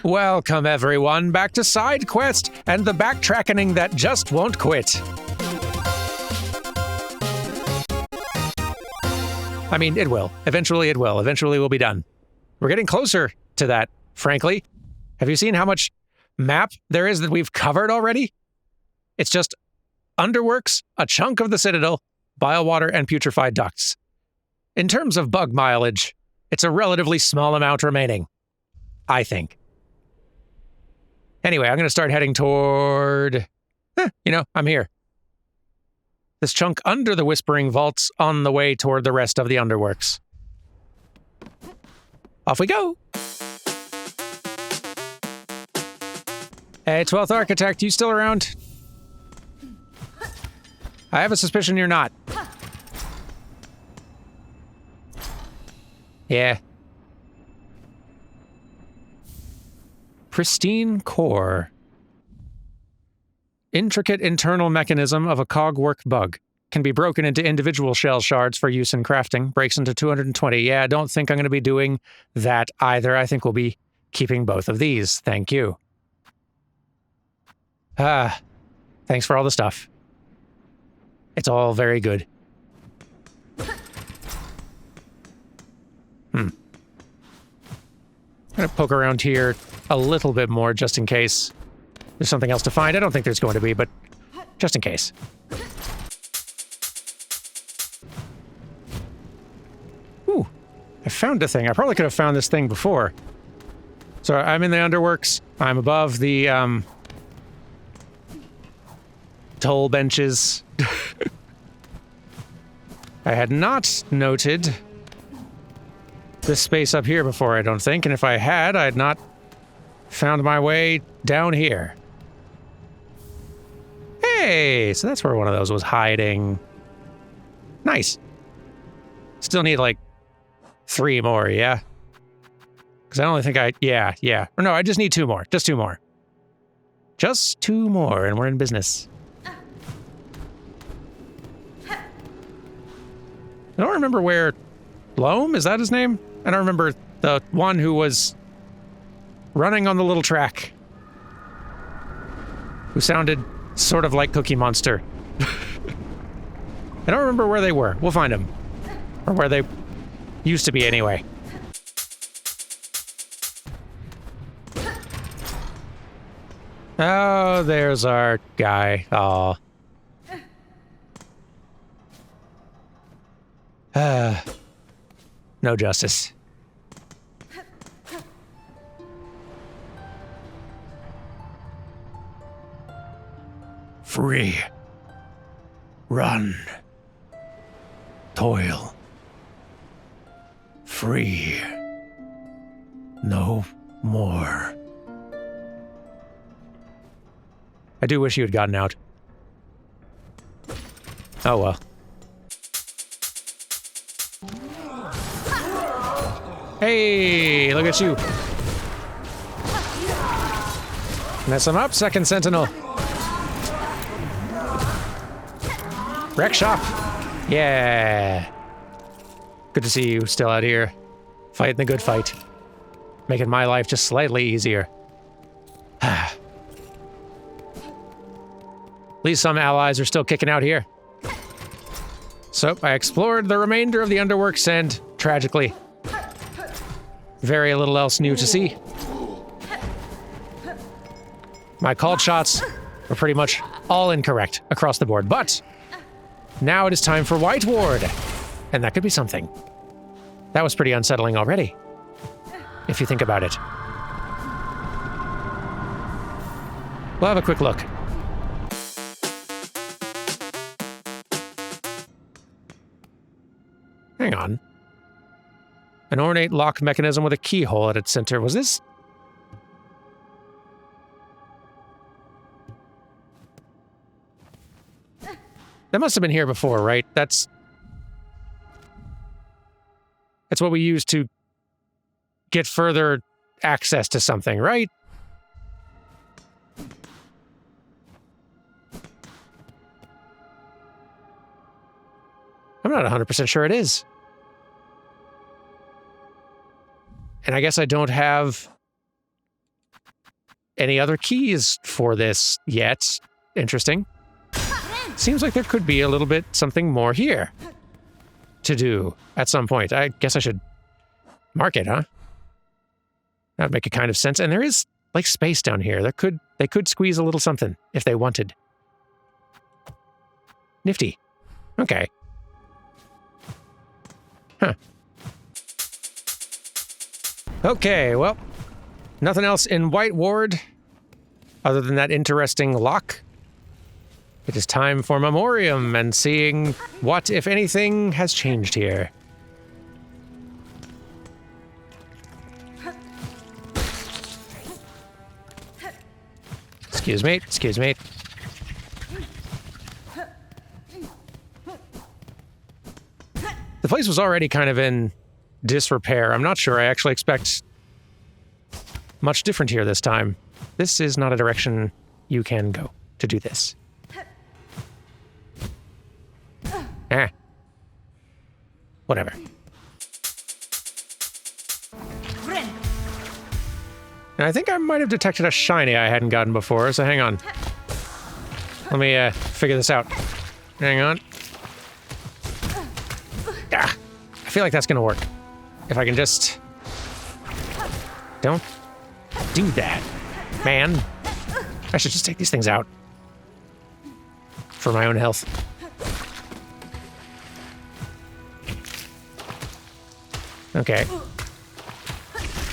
Welcome everyone back to Side Quest and the backtracking that just won't quit. I mean, it will. Eventually it will. Eventually we'll be done. We're getting closer to that, frankly. Have you seen how much map there is that we've covered already? It's just underworks, a chunk of the Citadel, biowater, and putrefied ducts. In terms of bug mileage, it's a relatively small amount remaining, I think. Anyway, I'm going to start heading toward... I'm here. This chunk under the Whispering Vault's on the way toward the rest of the underworks. Off we go! Hey, 12th Architect, you still around? I have a suspicion you're not. Yeah. Pristine core. Intricate internal mechanism of a cogwork bug. Can be broken into individual shell shards for use in crafting. Breaks into 220. Yeah, I don't think I'm going to be doing that either. I think we'll be keeping both of these. Thank you. Thanks for all the stuff. It's all very good. I'm gonna poke around here a little bit more just in case there's something else to find. I don't think there's going to be, but just in case. Ooh, I found a thing. I probably could have found this thing before. So I'm in the underworks. I'm above the toll benches. I had not noted this space up here before, I don't think, and if I had, I'd not found my way down here. Hey, so that's where one of those was hiding. Nice. Still need like 3 more, yeah? Because I only think yeah. Or no, I just need 2 more. Just 2 more. Just 2 more, and we're in business. I don't remember where... Loam? Is that his name? I don't remember the one who was running on the little track. Who sounded sort of like Cookie Monster. I don't remember where they were. We'll find them. Or where they used to be anyway. Oh, there's our guy. Aw. No justice. Free. Run. Toil. Free. No more. I do wish you had gotten out. Oh well. Hey, look at you. Mess him up, second sentinel. Wreck shop. Yeah. Good to see you still out here. Fighting the good fight. Making my life just slightly easier. At least some allies are still kicking out here. So, I explored the remainder of the underworks and, tragically, very little else new to see. My called shots were pretty much all incorrect across the board, but now it is time for White Ward, and that could be something. That was pretty unsettling already, if you think about it. We'll have a quick look. Hang on. An ornate lock mechanism with a keyhole at its center. Was this? That must have been here before, right? That's what we use to get further access to something, right? I'm not 100% sure it is. And I guess I don't have any other keys for this yet. Interesting. Seems like there could be a little bit something more here to do at some point. I guess I should mark it, huh? That'd make a kind of sense. And there is like space down here. They could squeeze a little something if they wanted. Nifty. Okay. Huh. Okay, well, nothing else in White Ward other than that interesting lock. It is time for Memoriam and seeing what, if anything, has changed here. Excuse me, excuse me. The place was already kind of in disrepair. I'm not sure I actually expect much different here this time. This is not a direction you can go to do this. Whatever. And I think I might have detected a shiny I hadn't gotten before, so hang on. Let me figure this out. Hang on. I feel like that's gonna work. If I can just... Don't do that, man. I should just take these things out. For my own health. Okay.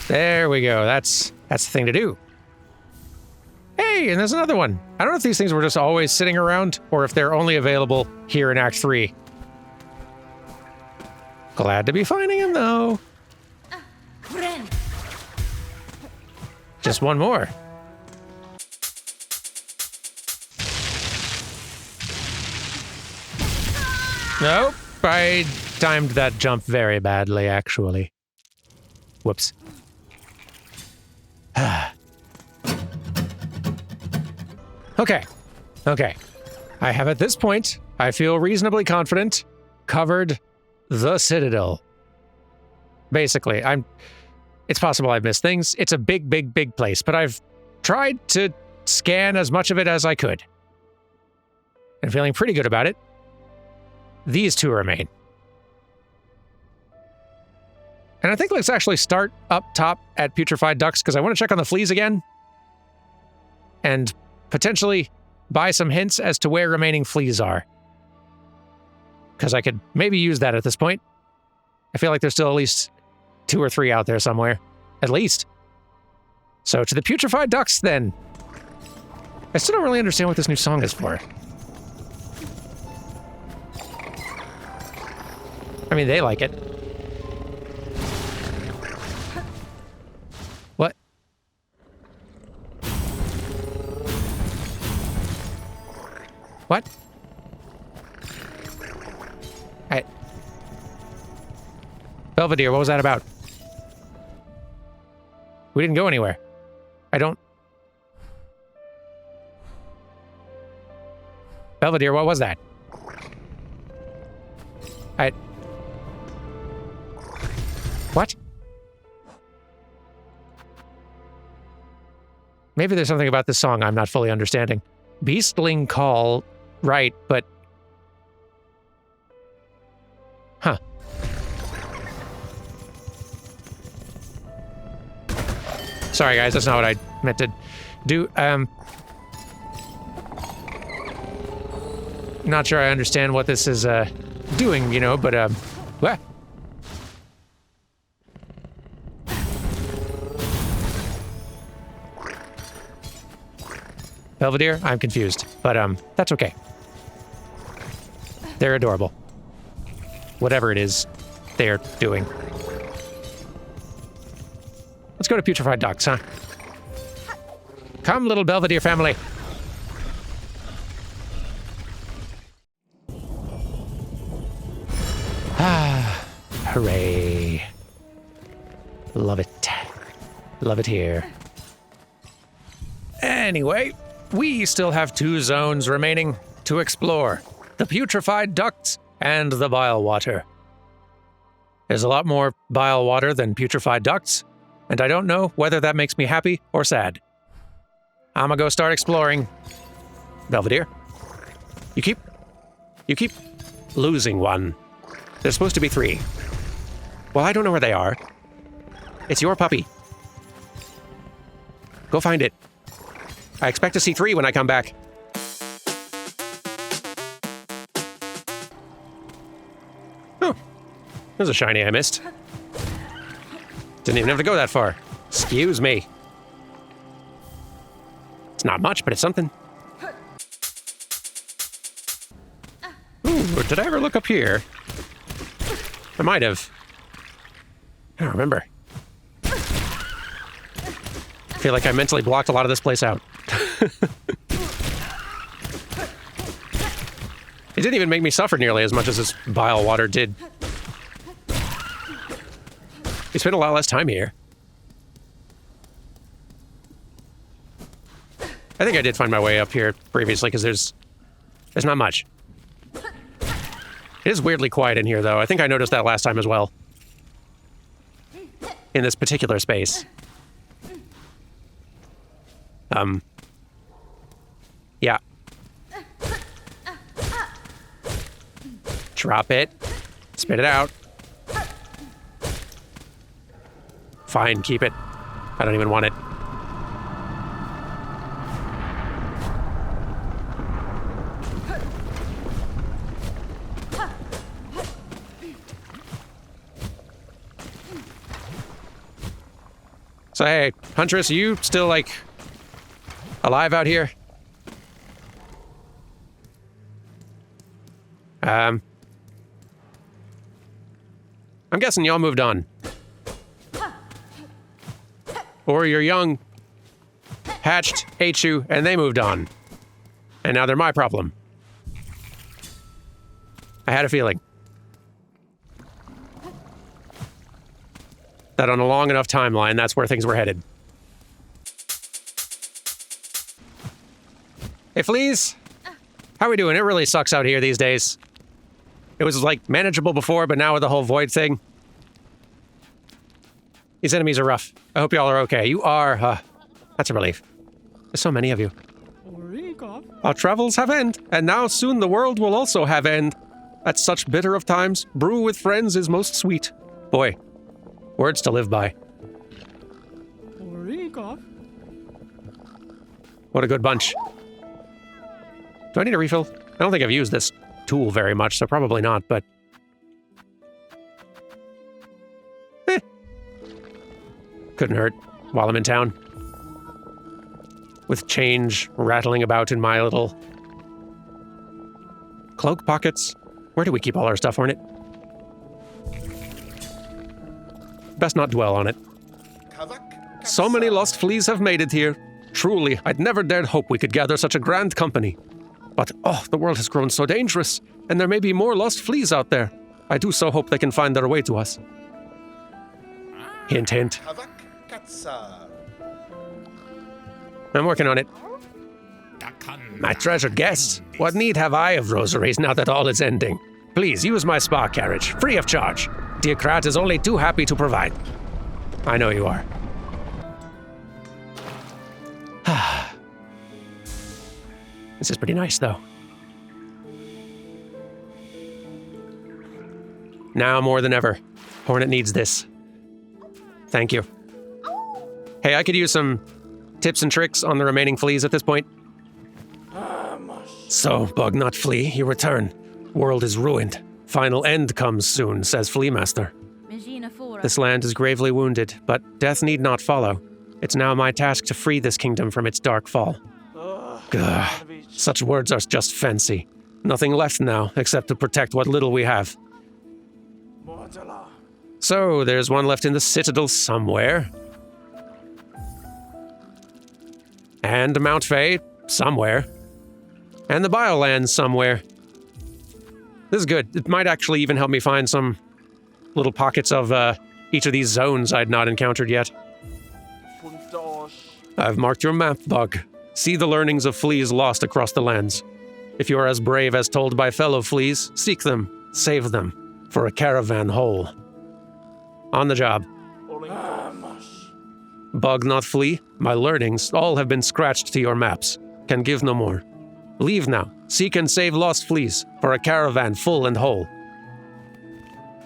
There we go. That's the thing to do. Hey, and there's another one. I don't know if these things were just always sitting around or if they're only available here in Act 3. Glad to be finding them, though. Just one more. Nope. I timed that jump very badly, actually. Whoops. Okay. Okay. I have at this point, I feel reasonably confident, covered the Citadel. Basically, it's possible I've missed things. It's a big, big, big place, but I've tried to scan as much of it as I could. And feeling pretty good about it. These two remain. And I think let's actually start up top at Putrefied Ducts, because I want to check on the fleas again. And potentially buy some hints as to where remaining fleas are. Because I could maybe use that at this point. I feel like there's still at least 2 or 3 out there somewhere. At least. So to the Putrefied Ducts, then. I still don't really understand what this new song is for. I mean, they like it. What? What? Belvedere, what was that about? We didn't go anywhere. I don't... Belvedere, what was that? What? Maybe there's something about this song I'm not fully understanding. Beastling Call, right, but... Huh. Sorry, guys, that's not what I meant to do. Not sure I understand what this is, doing, you know, but, what? Belvedere? I'm confused, but, that's okay. They're adorable. Whatever it is they're doing. Let's go to Putrefied Ducts, huh? Come, little Belvedere family. Ah, hooray. Love it. Love it here. Anyway, we still have 2 zones remaining to explore. The Putrefied Ducts and the Bile Water. There's a lot more bile water than putrefied ducts, and I don't know whether that makes me happy or sad. I'm gonna go start exploring. Belvedere, you keep losing one. There's supposed to be 3. Well, I don't know where they are. It's your puppy. Go find it. I expect to see 3 when I come back. Oh, there's a shiny I missed. Didn't even have to go that far. Excuse me. It's not much, but it's something. Ooh, did I ever look up here? I might have. I don't remember. I feel like I mentally blocked a lot of this place out. It didn't even make me suffer nearly as much as this bile water did. We spent a lot less time here. I think I did find my way up here previously, because there's not much. It is weirdly quiet in here, though. I think I noticed that last time as well. In this particular space. Yeah. Drop it. Spit it out. Fine, keep it. I don't even want it. So hey, Huntress, are you still, like, alive out here? I'm guessing y'all moved on. Or your young hatched, ate you, and they moved on. And now they're my problem. I had a feeling. That on a long enough timeline, that's where things were headed. Hey, Fleas. How we doing? It really sucks out here these days. It was, like, manageable before, but now with the whole void thing. These enemies are rough. I hope y'all are okay. You are, that's a relief. There's so many of you. Our travels have end, and now soon the world will also have end. At such bitter of times, brew with friends is most sweet. Boy. Words to live by. What a good bunch. Do I need a refill? I don't think I've used this tool very much, so probably not, but... Couldn't hurt while I'm in town. With change rattling about in my little... cloak pockets. Where do we keep all our stuff, Hornet? Best not dwell on it. So many lost fleas have made it here. Truly, I'd never dared hope we could gather such a grand company. But, oh, the world has grown so dangerous, and there may be more lost fleas out there. I do so hope they can find their way to us. Hint, hint. I'm working on it. My treasured guests, what need have I of rosaries now that all is ending? Please use my spa carriage, free of charge. Dear Krat is only too happy to provide. I know you are. This is pretty nice, though. Now more than ever, Hornet needs this. Thank you. Hey, I could use some tips and tricks on the remaining fleas at this point. So, bug not flea, you return. World is ruined. Final end comes soon, says Flea Master. This land is gravely wounded, but death need not follow. It's now my task to free this kingdom from its dark fall. Gah, such words are just fancy. Nothing left now, except to protect what little we have. So, there's one left in the Citadel somewhere. And Mount Fae somewhere. And the Biolands somewhere. This is good. It might actually even help me find some little pockets of each of these zones I'd not encountered yet. I've marked your map, Bug. See the learnings of fleas lost across the lands. If you are as brave as told by fellow fleas, seek them, save them, for a caravan whole. On the job. Bug not flee, my learnings all have been scratched to your maps. Can give no more. Leave now, seek and save lost fleas, for a caravan full and whole.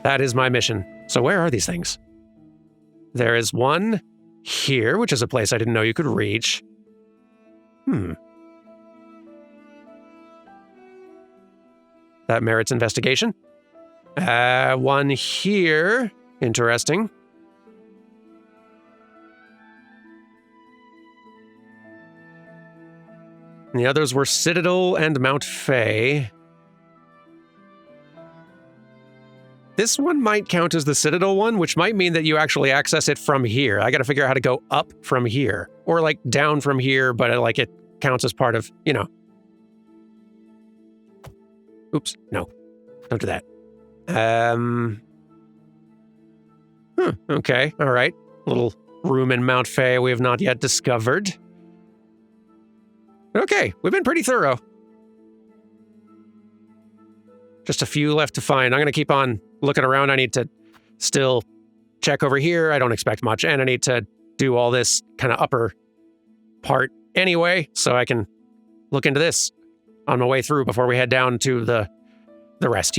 That is my mission. So where are these things? There is one here, which is a place I didn't know you could reach. That merits investigation. One here. Interesting. And the others were Citadel and Mount Fay. This one might count as the Citadel one, which might mean that you actually access it from here. I gotta figure out how to go up from here. Or like down from here, but it counts as part of, Oops, no. Don't do that. Okay, all right. Little room in Mount Fay we have not yet discovered. Okay, we've been pretty thorough. Just a few left to find. I'm going to keep on looking around. I need to still check over here. I don't expect much. And I need to do all this kind of upper part anyway, so I can look into this on my way through before we head down to the rest,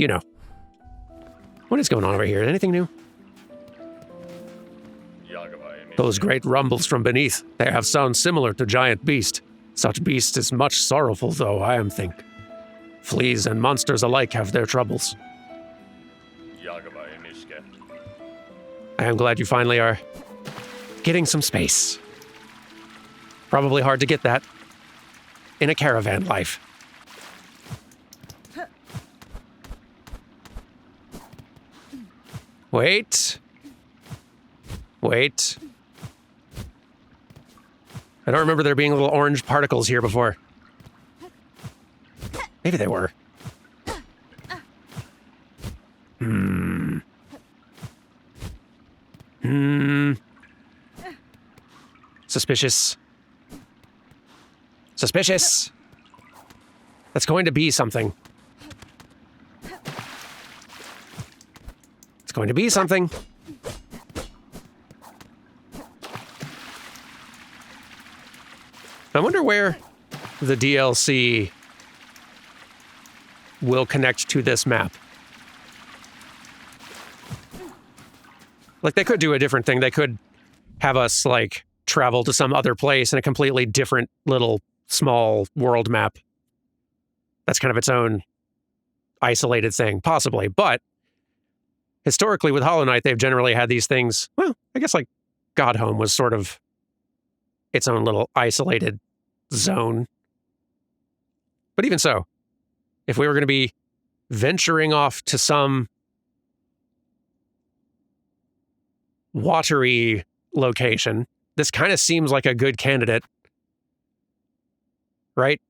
What is going on over here? Anything new? Those great rumbles from beneath, they have sound similar to giant beast. Such beast is much sorrowful, though, I am think. Fleas and monsters alike have their troubles. I am glad you finally are getting some space. Probably hard to get that in a caravan life. Wait. I don't remember there being little orange particles here before. Maybe they were. Suspicious. That's going to be something. It's going to be something. I wonder where the DLC will connect to this map. Like, they could do a different thing. They could have us, travel to some other place in a completely different little small world map. That's kind of its own isolated thing, possibly. But historically, with Hollow Knight, they've generally had these things. Well, I guess Godhome was sort of its own little isolated zone. But even so, if we were going to be venturing off to some watery location, this kind of seems like a good candidate, right?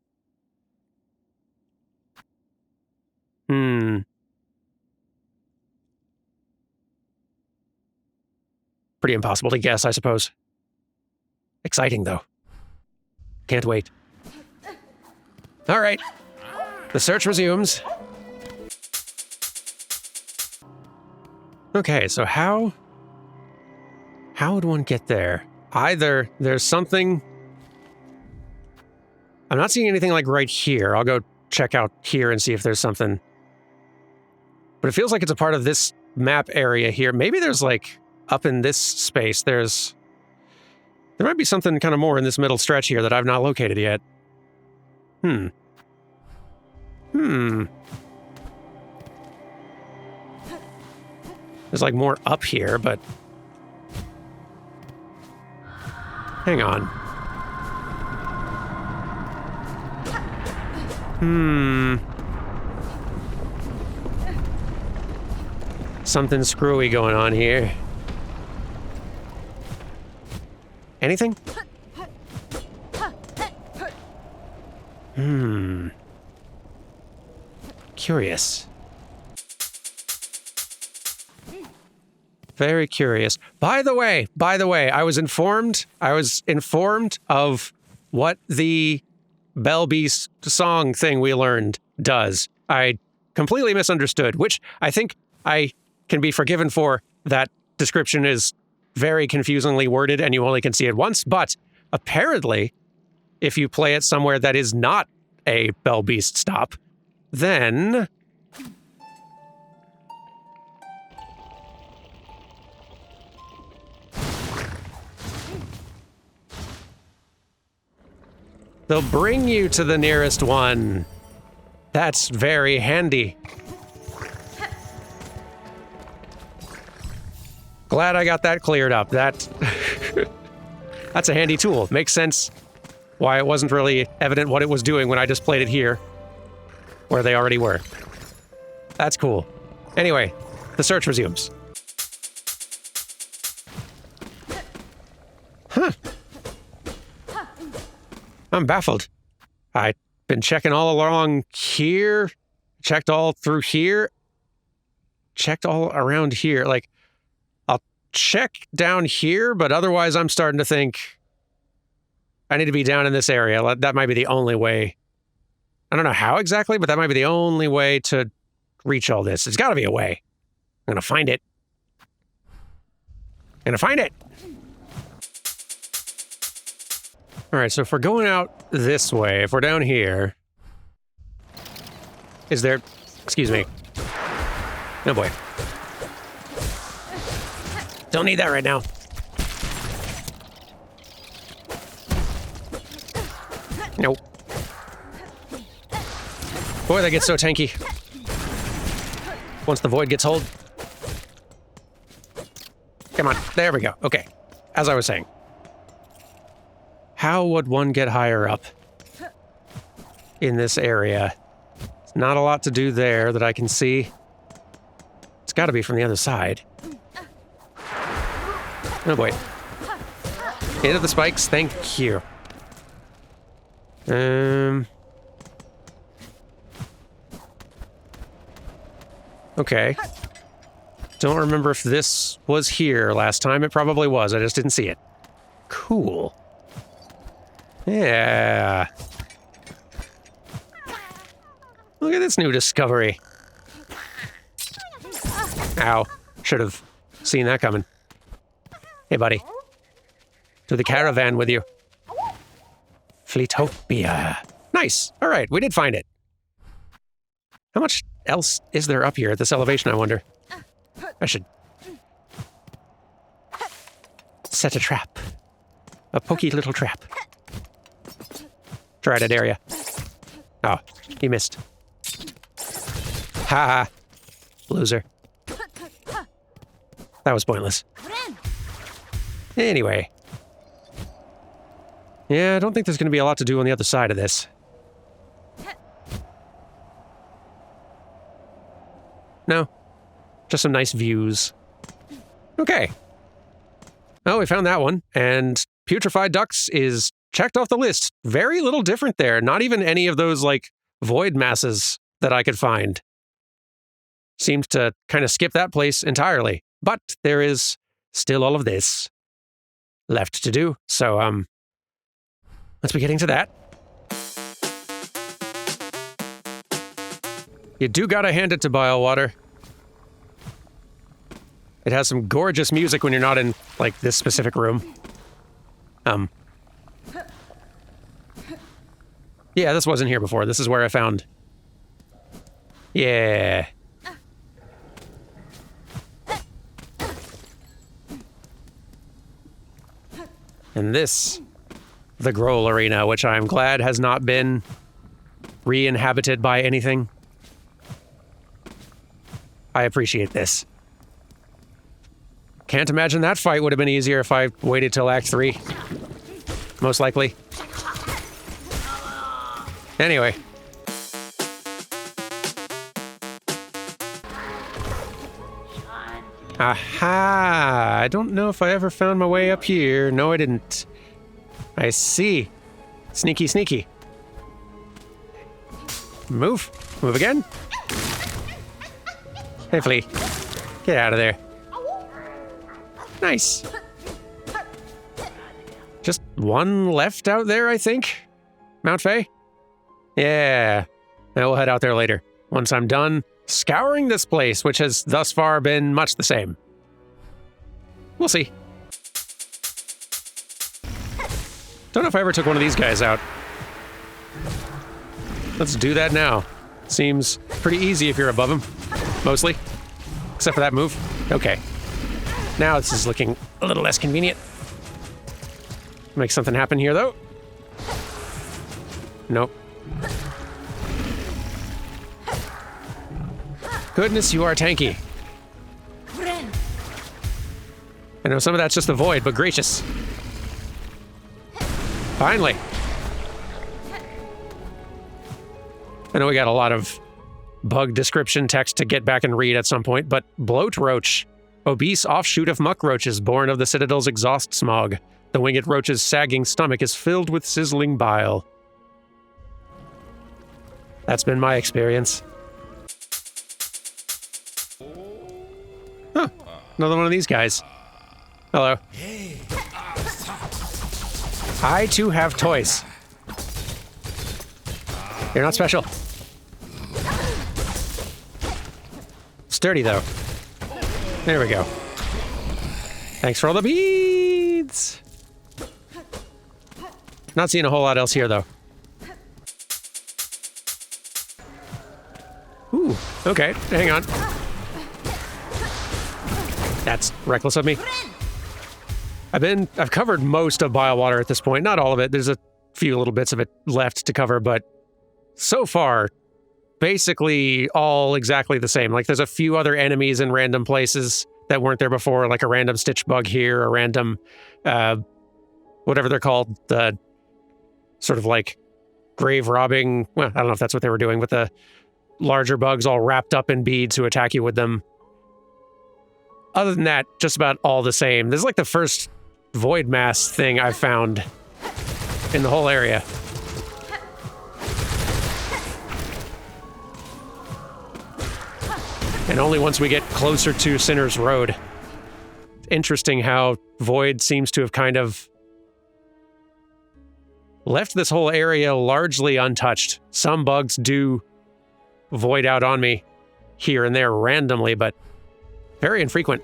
Pretty impossible to guess, I suppose. Exciting, though. Can't wait. All right. The search resumes. Okay, so how would one get there? Either there's something... I'm not seeing anything right here. I'll go check out here and see if there's something. But it feels like it's a part of this map area here. Maybe there's up in this space, there might be something kind of more in this middle stretch here that I've not located yet. There's more up here, but... Hang on. Something screwy going on here. Anything? Curious. Very curious. By the way, I was informed of what the Bell Beast song thing we learned does. I completely misunderstood, which I think I can be forgiven for. That description is very confusingly worded and you only can see it once, but apparently, if you play it somewhere that is not a Bell Beast stop, then... they'll bring you to the nearest one. That's very handy. Glad I got that cleared up. That's a handy tool. Makes sense why it wasn't really evident what it was doing when I just played it here, where they already were. That's cool. Anyway, the search resumes. Huh. I'm baffled. I've been checking all along here, checked all through here, checked all around here. Like, I'll check down here, but otherwise I'm starting to think I need to be down in this area. That might be the only way. I don't know how exactly, but that might be the only way to reach all this. There's got to be a way. I'm going to find it. I'm going to find it. All right, so if we're going out this way, if we're down here, is there... excuse me. Oh boy. Don't need that right now. Nope. Boy, that gets so tanky. Once the void gets hold. Come on, there we go. Okay, as I was saying. How would one get higher up in this area? There's not a lot to do there that I can see. It's got to be from the other side. Oh boy. Into the spikes, thank you. Okay. Don't remember if this was here last time. It probably was. I just didn't see it. Cool. Yeah. Look at this new discovery. Ow. Should have seen that coming. Hey, buddy. To the caravan with you. Fleetopia. Nice. All right, we did find it. How much else is there up here at this elevation, I wonder? I should set a trap. A pokey little trap. Try that area. Oh, he missed. Ha ha. Loser. That was pointless. Anyway. Yeah, I don't think there's going to be a lot to do on the other side of this. No. Just some nice views. Okay. Oh, we found that one. And putrefied ducts is checked off the list. Very little different there. Not even any of those, like, void masses that I could find. Seemed to kind of skip that place entirely. But there is still all of this left to do. So, let's be getting to that. You do gotta hand it to Biowater. It has some gorgeous music when you're not in, like, this specific room. Yeah, this wasn't here before. This is where I found... Yeah. And this, the Grohl Arena, which I'm glad has not been re-inhabited by anything. I appreciate this. Can't imagine that fight would have been easier if I waited till Act 3. Most likely. Anyway. Aha! I don't know if I ever found my way up here. No, I didn't. I see. Sneaky, sneaky. Move. Move again. Hey, Flea. Get out of there. Nice. Just one left out there, I think? Mount Faye? Yeah. Now we'll head out there later. Once I'm done scouring this place, which has thus far been much the same. We'll see. Don't know if I ever took one of these guys out. Let's do that now. Seems pretty easy if you're above him. Mostly. Except for that move. Okay. Now this is looking a little less convenient. Make something happen here, though. Nope. Goodness, you are tanky. I know some of that's just the void, but gracious. Finally. I know we got a lot of bug description text to get back and read at some point, but bloat roach, obese offshoot of muck roaches born of the Citadel's exhaust smog. The winged roach's sagging stomach is filled with sizzling bile. That's been my experience. Huh. Another one of these guys. Hello. I too have toys. You're not special. Sturdy though. There we go. Thanks for all the beads. Not seeing a whole lot else here though. Ooh, okay, hang on. That's reckless of me. I've covered most of Bile at this point. Not all of it. There's a few little bits of it left to cover, but so far, basically all exactly the same. Like there's a few other enemies in random places that weren't there before, like a random stitch bug here, a random, whatever they're called, the sort of like grave robbing. Well, I don't know if that's what they were doing, but the larger bugs all wrapped up in beads who attack you with them. Other than that, just about all the same. This is like the first void mass thing I've found in the whole area. And only once we get closer to Sinner's Road. Interesting how Void seems to have kind of left this whole area largely untouched. Some bugs do void out on me here and there randomly, but very infrequent.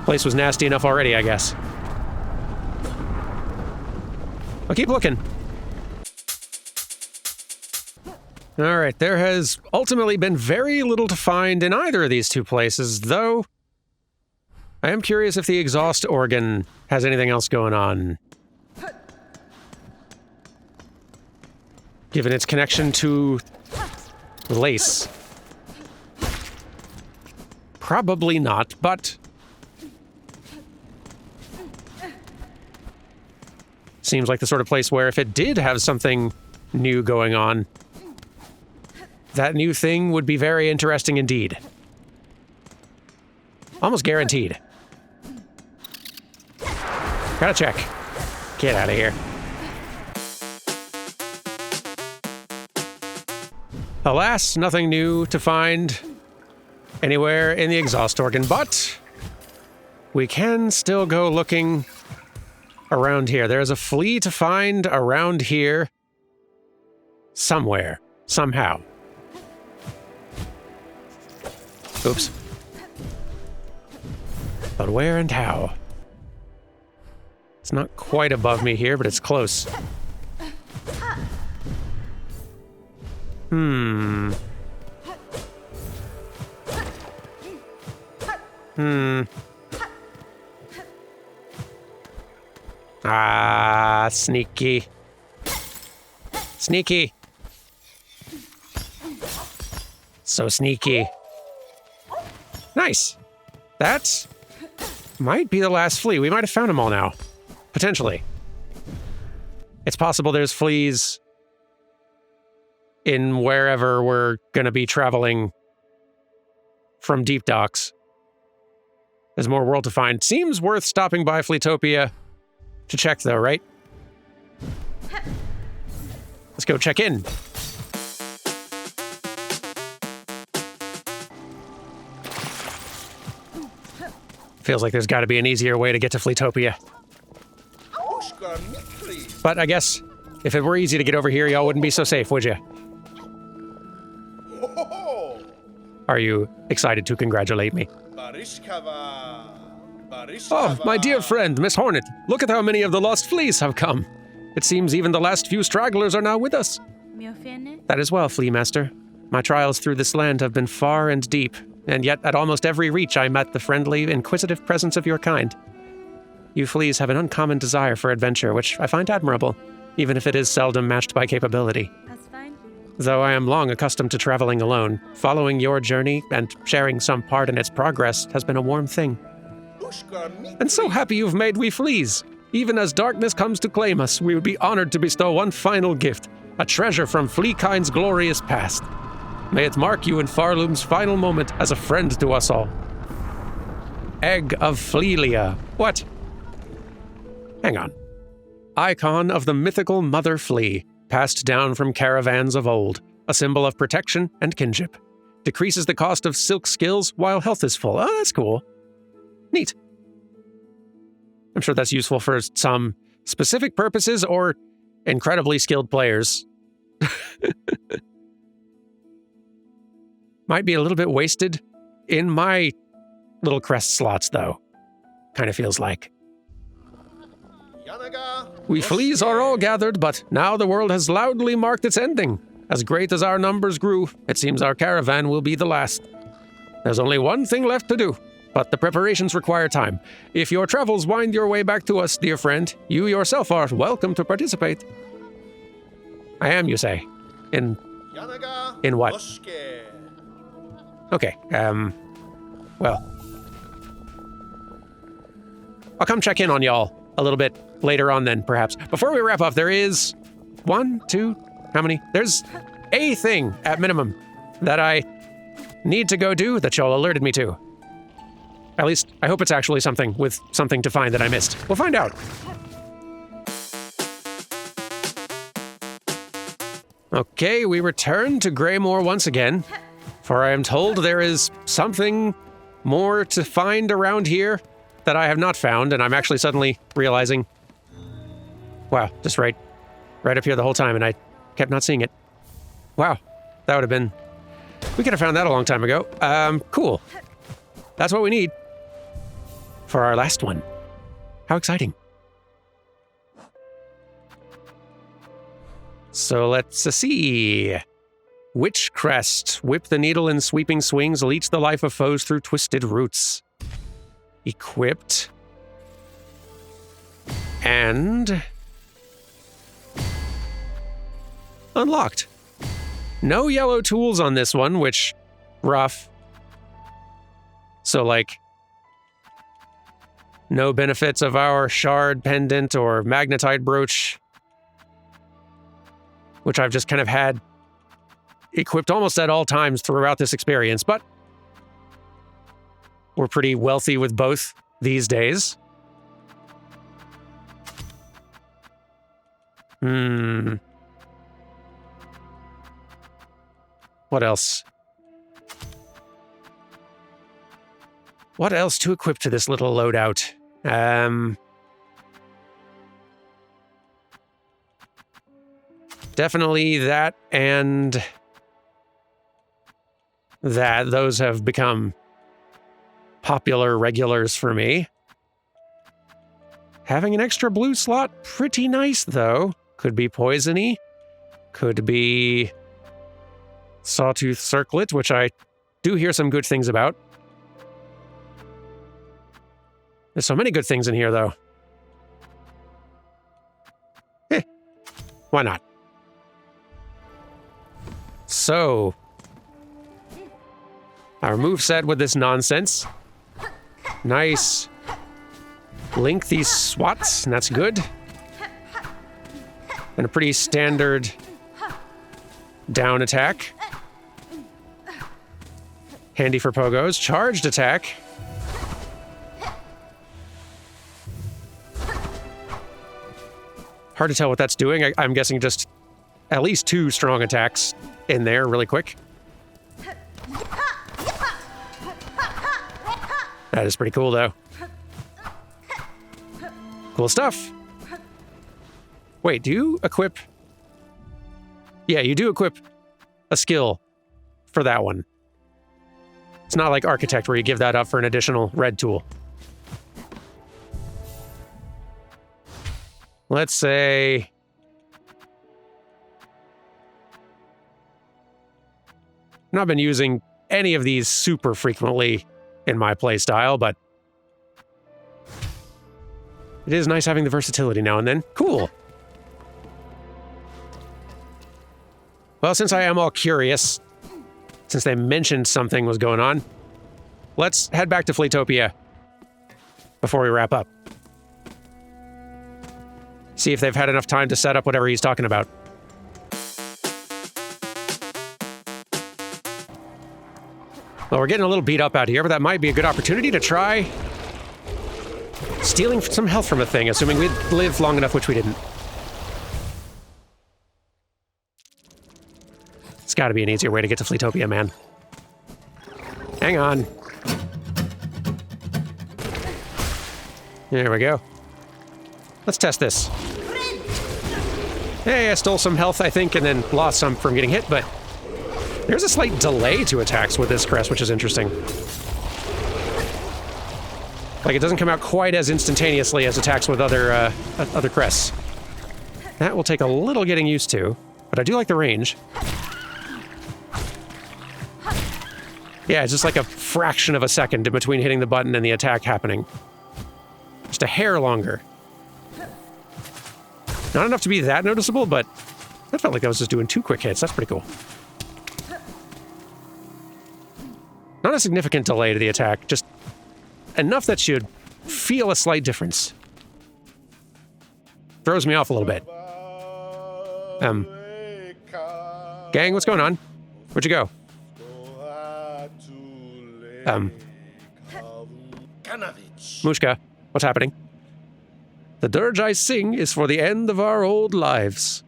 Place was nasty enough already, I guess. I'll keep looking. All right, there has ultimately been very little to find in either of these two places, though I am curious if the exhaust organ has anything else going on. Given its connection to lace. Probably not, but seems like the sort of place where if it did have something new going on, that new thing would be very interesting indeed. Almost guaranteed. Gotta check. Get out of here. Alas, nothing new to find anywhere in the exhaust organ, but we can still go looking around here. There's a flea to find around here somewhere, somehow. Oops. But where and how? It's not quite above me here, but it's close. Ah, sneaky. Sneaky. So sneaky. Nice. That might be the last flea. We might have found them all now. Potentially. It's possible there's fleas in wherever we're going to be traveling from Deep Docks. There's more world to find. Seems worth stopping by Fleetopia to check, though, right? Let's go check in. Feels like there's got to be an easier way to get to Fleetopia. But I guess if it were easy to get over here, y'all wouldn't be so safe, would you? Are you excited to congratulate me? Oh, my dear friend, Miss Hornet, look at how many of the lost fleas have come. It seems even the last few stragglers are now with us. That is well, Flea Master. My trials through this land have been far and deep, and yet at almost every reach I met the friendly, inquisitive presence of your kind. You fleas have an uncommon desire for adventure, which I find admirable, even if it is seldom matched by capability. That's fine. Though I am long accustomed to traveling alone, following your journey and sharing some part in its progress has been a warm thing. And so happy you've made we fleas. Even as darkness comes to claim us, we would be honored to bestow one final gift, a treasure from Fleakind's glorious past. May it mark you in Farloom's final moment as a friend to us all. Egg of Fleelia. What? Hang on. Icon of the mythical mother flea, passed down from caravans of old, a symbol of protection and kinship. Decreases the cost of silk skills while health is full. Oh, that's cool. Neat. I'm sure that's useful for some specific purposes or incredibly skilled players. Might be a little bit wasted in my little crest slots, though. Kind of feels like. We fleas are all gathered, but now the world has loudly marked its ending. As great as our numbers grew, it seems our caravan will be the last. There's only one thing left to do, but the preparations require time. If your travels wind your way back to us, dear friend, you yourself are welcome to participate. I am, you say? In what? Okay, well. I'll come check in on y'all a little bit later on then, perhaps. Before we wrap up, there is one, two, how many? There's a thing, at minimum, that I need to go do that y'all alerted me to. At least, I hope it's actually something with something to find that I missed. We'll find out. Okay, we return to Greymore once again, for I am told there is something more to find around here that I have not found, and I'm actually suddenly realizing, wow, just right up here the whole time, and I kept not seeing it. Wow, that would have been, we could have found that a long time ago. Cool. That's what we need for our last one. How exciting. So let's see. Witch Crest. Whip the needle in sweeping swings, leech the life of foes through twisted roots. Equipped. And unlocked. No yellow tools on this one, which, rough. So, like, no benefits of our shard pendant or magnetite brooch, which I've just kind of had equipped almost at all times throughout this experience, but we're pretty wealthy with both these days. What else? What else to equip to this little loadout? Definitely that and that. Those have become popular regulars for me. Having an extra blue slot, pretty nice though. Could be poisony. Could be Sawtooth Circlet, which I do hear some good things about. There's so many good things in here, though. Why not? So, our moveset with this nonsense. Nice lengthy swats, and that's good. And a pretty standard down attack. Handy for pogos. Charged attack. Hard to tell what that's doing. I'm guessing just at least 2 strong attacks in there really quick. That is pretty cool, though. Cool stuff. Wait, do you equip? Yeah, you do equip a skill for that one. It's not like Architect where you give that up for an additional red tool. let's say... I've not been using any of these super frequently in my playstyle, but it is nice having the versatility now and then. Cool. Well, since I am all curious, since they mentioned something was going on, let's head back to Fleetopia before we wrap up. See if they've had enough time to set up whatever he's talking about. Well, we're getting a little beat up out here, but that might be a good opportunity to try stealing some health from a thing, assuming we'd live long enough, which we didn't. It's got to be an easier way to get to Fleetopia, man. Hang on. There we go. Let's test this. Hey, I stole some health, I think, and then lost some from getting hit, but there's a slight delay to attacks with this crest, which is interesting. Like, it doesn't come out quite as instantaneously as attacks with other crests. That will take a little getting used to, but I do like the range. Yeah, it's just like a fraction of a second in between hitting the button and the attack happening. Just a hair longer. Not enough to be that noticeable, but that felt like I was just doing 2 quick hits. That's pretty cool. Not a significant delay to the attack, just enough that you'd feel a slight difference. Throws me off a little bit. Gang, what's going on? Where'd you go? Mushka, what's happening? The dirge I sing is for the end of our old lives.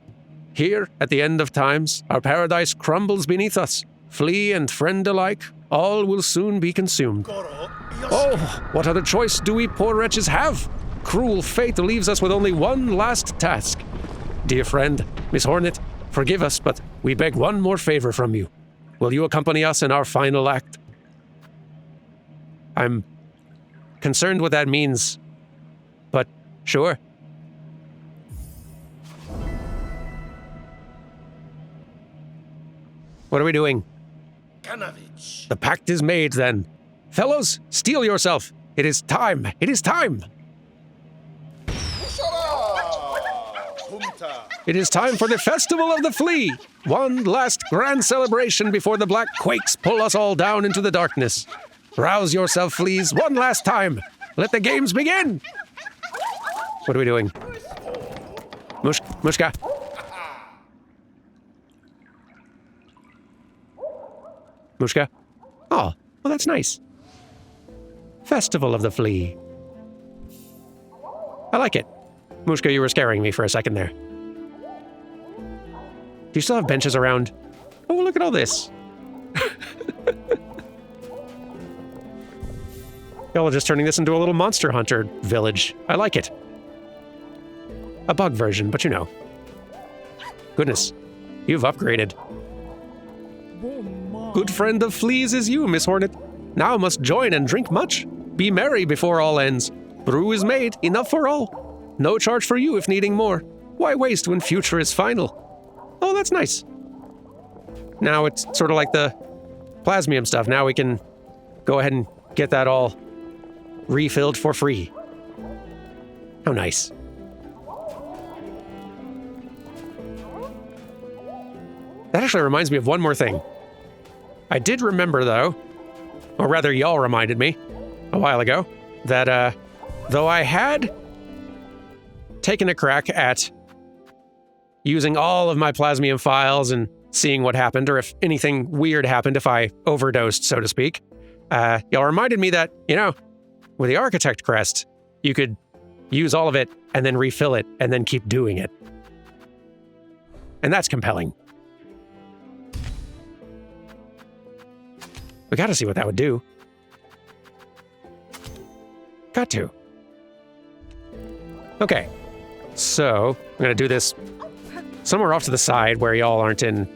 Here, at the end of times, our paradise crumbles beneath us. Flea and friend alike, all will soon be consumed. Oh, what other choice do we poor wretches have? Cruel fate leaves us with only one last task. Dear friend, Miss Hornet, forgive us, but we beg one more favor from you. Will you accompany us in our final act? I'm concerned what that means, but sure. What are we doing? The pact is made, then. Fellows, steel yourself. It is time. It is time. It is time for the Festival of the Flea. One last grand celebration before the black quakes pull us all down into the darkness. Rouse yourself, fleas, one last time. Let the games begin. What are we doing? Mushka. Mushka? Oh, well, that's nice. Festival of the Flea. I like it. Mushka, you were scaring me for a second there. Do you still have benches around? Oh, look at all this. Y'all are just turning this into a little monster hunter village. I like it. A bug version, but you know. Goodness, you've upgraded. Good friend of fleas is you, Miss Hornet. Now must join and drink much. Be merry before all ends. Brew is made, enough for all. No charge for you if needing more. Why waste when future is final? Oh, that's nice. Now it's sort of like the plasmium stuff. Now we can go ahead and get that all refilled for free. How nice. That actually reminds me of one more thing. I did remember, though, or rather y'all reminded me a while ago, that though I had taken a crack at using all of my plasmium files and seeing what happened, or if anything weird happened if I overdosed, so to speak, y'all reminded me that, you know, with the Architect crest, you could use all of it and then refill it and then keep doing it. And that's compelling. We gotta see what that would do. Got to. Okay, so I'm gonna do this somewhere off to the side where y'all aren't in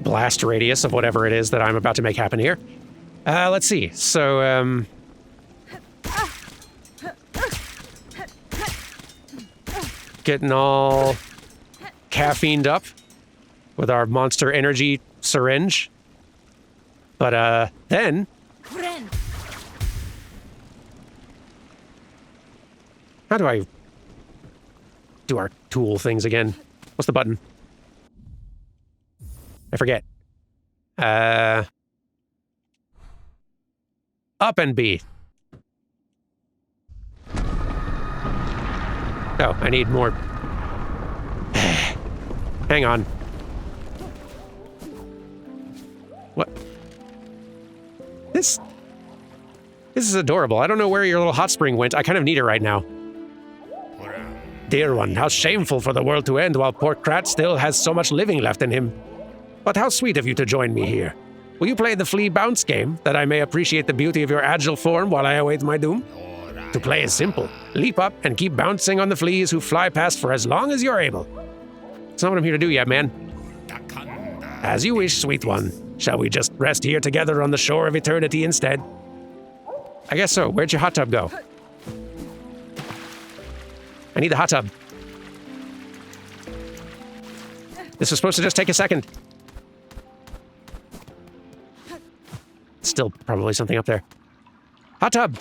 blast radius of whatever it is that I'm about to make happen here. Let's see. So, getting all caffeined up with our Monster Energy syringe. But then... How do I do our tool things again? What's the button? I forget. Up and B. Oh, I need more. Hang on. What? This is adorable. I don't know where your little hot spring went. I kind of need it right now. Dear one, how shameful for the world to end while poor Krat still has so much living left in him. But how sweet of you to join me here. Will you play the flea bounce game, that I may appreciate the beauty of your agile form while I await my doom? To play is simple. Leap up and keep bouncing on the fleas who fly past for as long as you're able. It's not what I'm here to do yet, man. As you wish, sweet one. Shall we just rest here together on the shore of eternity instead? I guess so. Where'd your hot tub go? I need the hot tub. This was supposed to just take a second. Still probably something up there. Hot tub!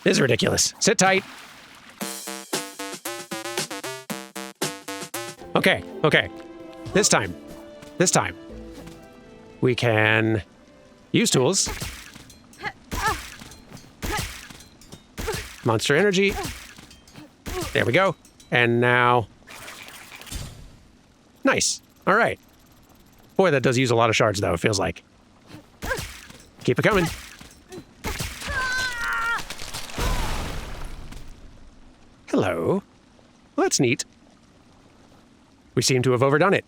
This is ridiculous. Sit tight. Okay. This time, we can use tools. Monster Energy. There we go. And now... Nice. All right. Boy, that does use a lot of shards, though, it feels like. Keep it coming. Hello. Well, that's neat. We seem to have overdone it.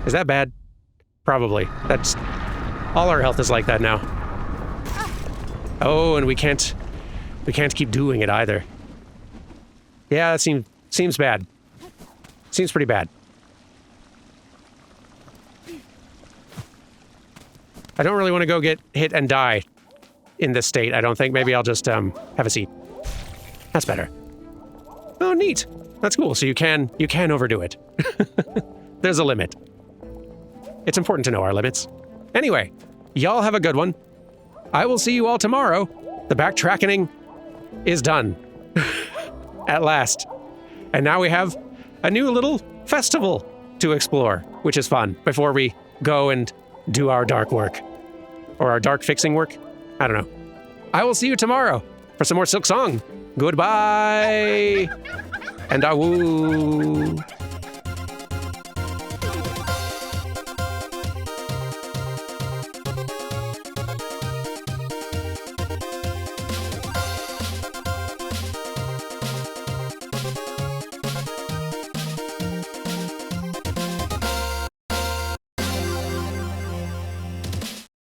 Is that bad? Probably. That's... All our health is like that now. Oh, and we can't keep doing it either. Yeah, that seems bad. Seems pretty bad. I don't really want to go get hit and die in this state, I don't think. Maybe I'll just have a seat. That's better. Oh, neat. That's cool. So you can overdo it. There's a limit. It's important to know our limits. Anyway, y'all have a good one. I will see you all tomorrow. The backtracking is done. At last. And now we have a new little festival to explore, which is fun, before we go and do our dark work. Or our dark fixing work. I don't know. I will see you tomorrow for some more Silksong. Goodbye. And awoo.